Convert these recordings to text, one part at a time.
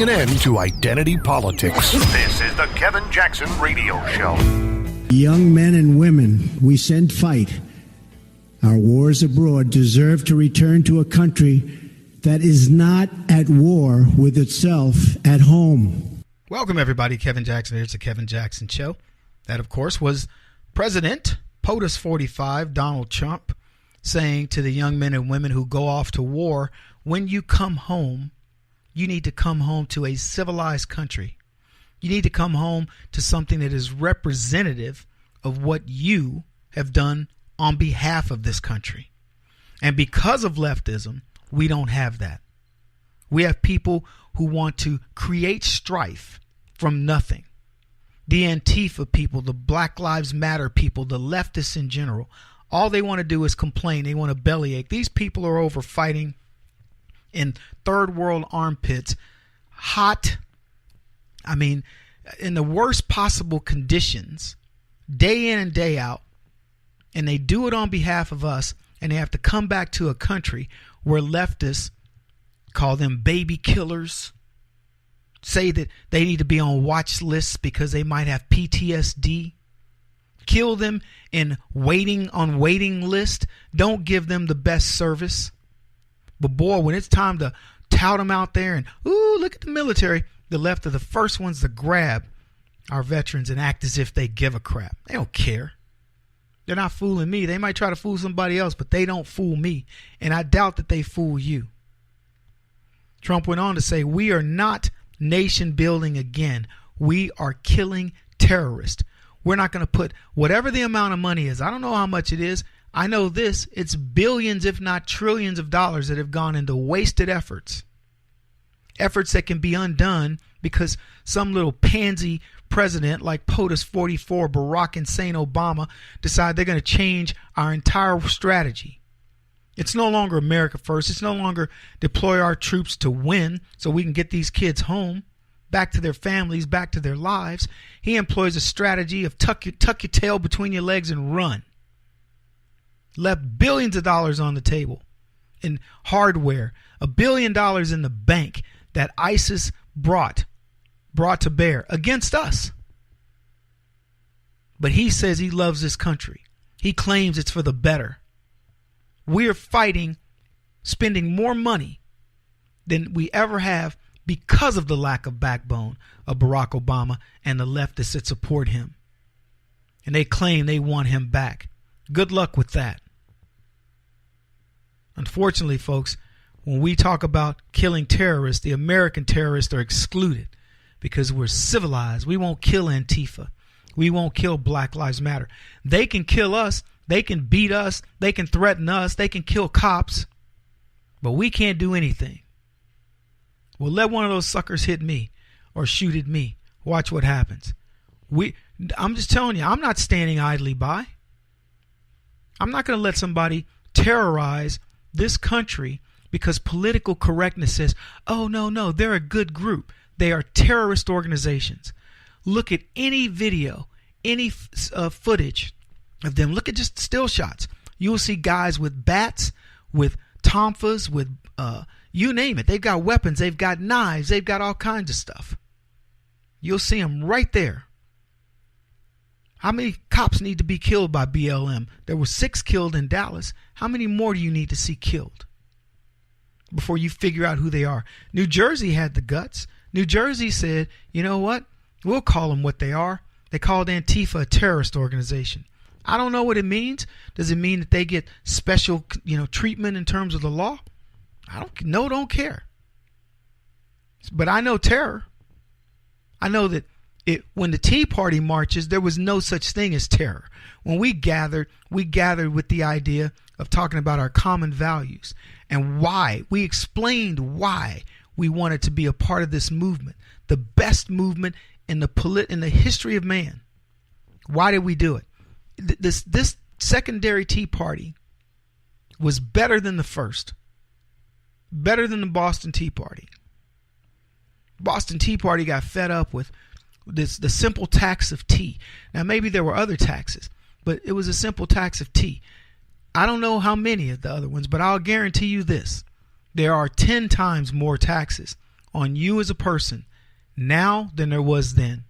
putting an end to identity politics. This is the Kevin Jackson Radio Show. Young men and women we send fight our wars abroad deserve to return to a country that is not at war with itself at home. Welcome, everybody. Kevin Jackson here. It's the Kevin Jackson Show. That, of course, was President POTUS 45, Donald Trump, saying to the young men and women who go off to war, when you come home, you need to come home to a civilized country. You need to come home to something that is representative of what you have done on behalf of this country. And because of leftism, we don't have that. We have people who want to create strife from nothing. The Antifa people, the Black Lives Matter people, the leftists in general, all they want to do is complain. They want to bellyache. These people are over fighting in third world armpits, hot, in the worst possible conditions, day in and day out. And they do it on behalf of us, and they have to come back to a country where leftists call them baby killers, say that they need to be on watch lists because they might have PTSD, kill them in waiting list, don't give them the best service. But boy, when it's time to tout them out there and, ooh, look at the military, the left are the first ones to grab our veterans and act as if they give a crap. They don't care. They're not fooling me. They might try to fool somebody else, but they don't fool me. And I doubt that they fool you. Trump went on to say, we are not nation building again. We are killing terrorists. We're not going to put whatever the amount of money is. I don't know how much it is. I know this. It's billions, if not trillions of dollars that have gone into wasted efforts. Efforts that can be undone because some little pansy president like POTUS 44, Barack Insane Obama, decide they're going to change our entire strategy. It's no longer America first. It's no longer deploy our troops to win so we can get these kids home, back to their families, back to their lives. He employs a strategy of tuck your tail between your legs and run. Left billions of dollars on the table in hardware, $1 billion in the bank that ISIS brought to bear against us. But he says he loves this country. He claims it's for the better. We are fighting, spending more money than we ever have because of the lack of backbone of Barack Obama and the leftists that support him. And they claim they want him back. Good luck with that. Unfortunately, folks, when we talk about killing terrorists, the American terrorists are excluded because we're civilized. We won't kill Antifa. We won't kill Black Lives Matter. They can kill us. They can beat us. They can threaten us. They can kill cops. But we can't do anything. Well, let one of those suckers hit me or shoot at me. Watch what happens. I'm just telling you, I'm not standing idly by. I'm not going to let somebody terrorize this country because political correctness says, oh, no, they're a good group. They are terrorist organizations. Look at any video, any footage of them. Look at just still shots. You will see guys with bats, with tonfas, with you name it. They've got weapons. They've got knives. They've got all kinds of stuff. You'll see them right there. How many cops need to be killed by BLM? There were 6 killed in Dallas. How many more do you need to see killed before you figure out who they are? New Jersey had the guts. New Jersey said, you know what? We'll call them what they are. They called Antifa a terrorist organization. I don't know what it means. Does it mean that they get special, treatment in terms of the law? Don't care. But I know terror. I know that when the Tea Party marches, there was no such thing as terror. When we gathered with the idea of talking about our common values and why. We explained why we wanted to be a part of this movement, the best movement in the history of man. Why did we do it? This secondary Tea Party was better than the first, better than the Boston Tea Party. Boston Tea Party got fed up with the simple tax of tea. Now, maybe there were other taxes, but it was a simple tax of tea. I don't know how many of the other ones, but I'll guarantee you this. There are 10 times more taxes on you as a person now than there was then.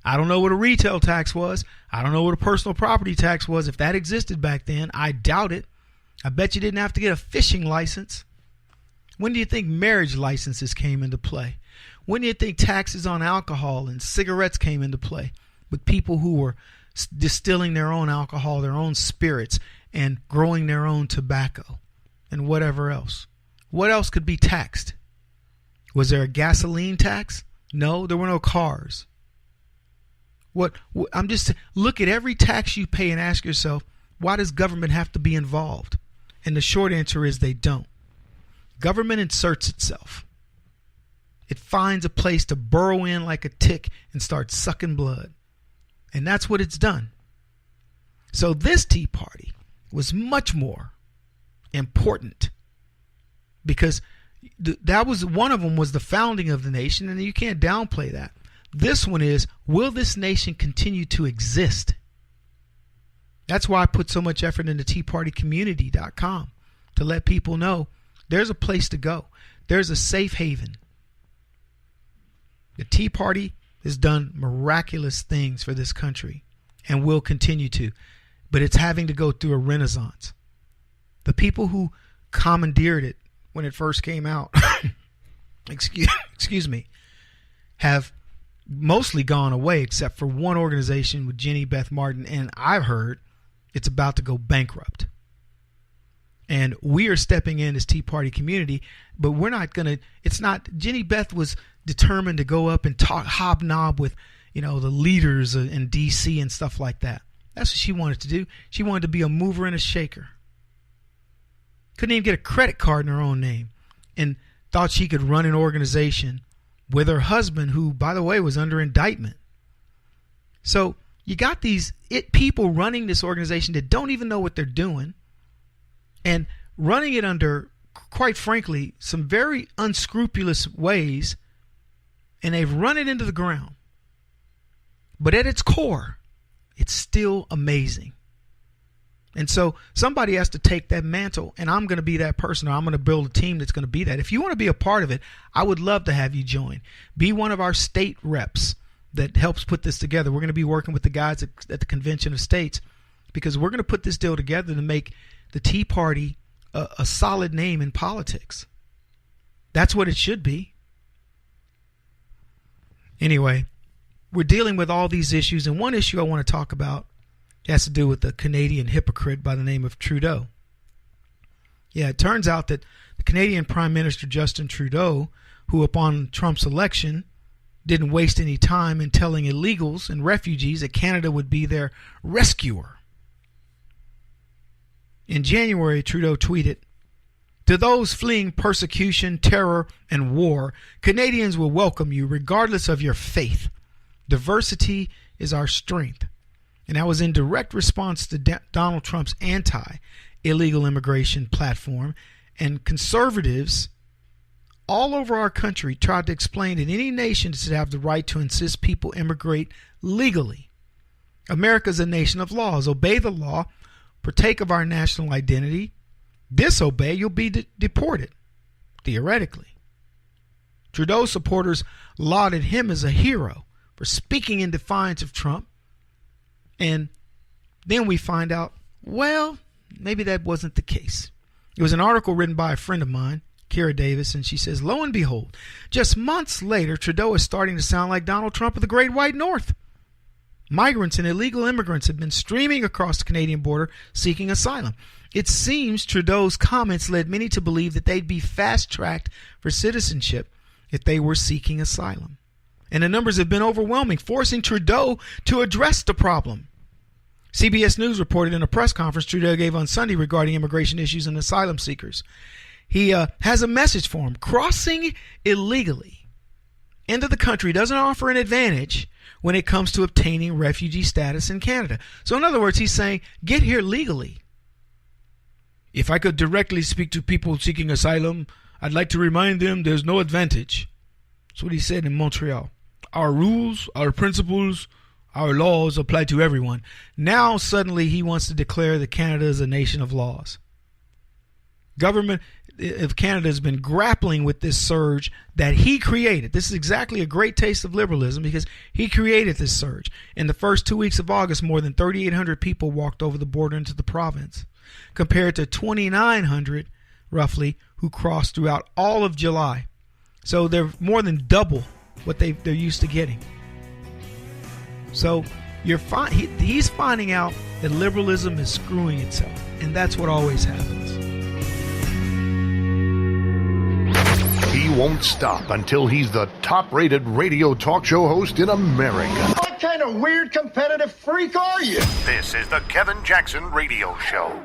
I don't know what a retail tax was. I don't know what a personal property tax was. If that existed back then, I doubt it. I bet you didn't have to get a fishing license. When do you think marriage licenses came into play? When do you think taxes on alcohol and cigarettes came into play with people who were distilling their own alcohol, their own spirits, and growing their own tobacco and whatever else? What else could be taxed? Was there a gasoline tax? No, there were no cars. I'm just look at every tax you pay and ask yourself, why does government have to be involved? And the short answer is they don't. Government inserts itself. It finds a place to burrow in like a tick and start sucking blood. And that's what it's done. So this Tea Party was much more important because that was one of them was the founding of the nation, and you can't downplay that. This one is, will this nation continue to exist? That's why I put so much effort into teapartycommunity.com to let people know there's a place to go. There's a safe haven. The Tea Party has done miraculous things for this country and will continue to, but it's having to go through a renaissance. The people who commandeered it when it first came out, excuse me, have mostly gone away except for one organization with Jenny Beth Martin, and I've heard it's about to go bankrupt. And we are stepping in as Tea Party community, but we're not going to, it's not, Jenny Beth was determined to go up and talk, hobnob with, the leaders in DC and stuff like that. That's what she wanted to do. She wanted to be a mover and a shaker. Couldn't even get a credit card in her own name and thought she could run an organization with her husband, who, by the way, was under indictment. So you got these people running this organization that don't even know what they're doing and running it under, quite frankly, some very unscrupulous ways, and they've run it into the ground. But at its core, it's still amazing. And so somebody has to take that mantle, and I'm going to be that person, or I'm going to build a team that's going to be that. If you want to be a part of it, I would love to have you join. Be one of our state reps that helps put this together. We're going to be working with the guys at the Convention of States because we're going to put this deal together to make the Tea Party a solid name in politics. That's what it should be. Anyway, we're dealing with all these issues, and one issue I want to talk about has to do with the Canadian hypocrite by the name of Trudeau. Yeah, it turns out that the Canadian Prime Minister Justin Trudeau, who upon Trump's election didn't waste any time in telling illegals and refugees that Canada would be their rescuer. In January, Trudeau tweeted, "To those fleeing persecution, terror, and war, Canadians will welcome you regardless of your faith. Diversity is our strength." And that was in direct response to Donald Trump's anti-illegal immigration platform. And conservatives all over our country tried to explain that any nation should have the right to insist people immigrate legally. America's a nation of laws. Obey the law, partake of our national identity. Disobey, you'll be deported, theoretically. Trudeau supporters lauded him as a hero for speaking in defiance of Trump. And then we find out, well, maybe that wasn't the case. It was an article written by a friend of mine, Kira Davis, and she says, lo and behold, just months later, Trudeau is starting to sound like Donald Trump of the Great White North. Migrants and illegal immigrants have been streaming across the Canadian border seeking asylum. It seems Trudeau's comments led many to believe that they'd be fast-tracked for citizenship if they were seeking asylum. And the numbers have been overwhelming, forcing Trudeau to address the problem. CBS News reported in a press conference Trudeau gave on Sunday regarding immigration issues and asylum seekers. He has a message for them. Crossing illegally into the country doesn't offer an advantage when it comes to obtaining refugee status in Canada. So in other words, he's saying, get here legally. If I could directly speak to people seeking asylum, I'd like to remind them there's no advantage. That's what he said in Montreal. Our rules, our principles, our laws apply to everyone. Now suddenly he wants to declare that Canada is a nation of laws. Government, of Canada has been grappling with this surge that he created. This is exactly a great taste of liberalism because he created this surge. In the first 2 weeks of August, more than 3,800 people walked over the border into the province, compared to 2,900 roughly who crossed throughout all of July. So they're more than double what they're used to getting. So he's finding out that liberalism is screwing itself, and that's what always happens. He won't stop until he's the top-rated radio talk show host in America. What kind of weird competitive freak are you? This is the Kevin Jackson Radio Show.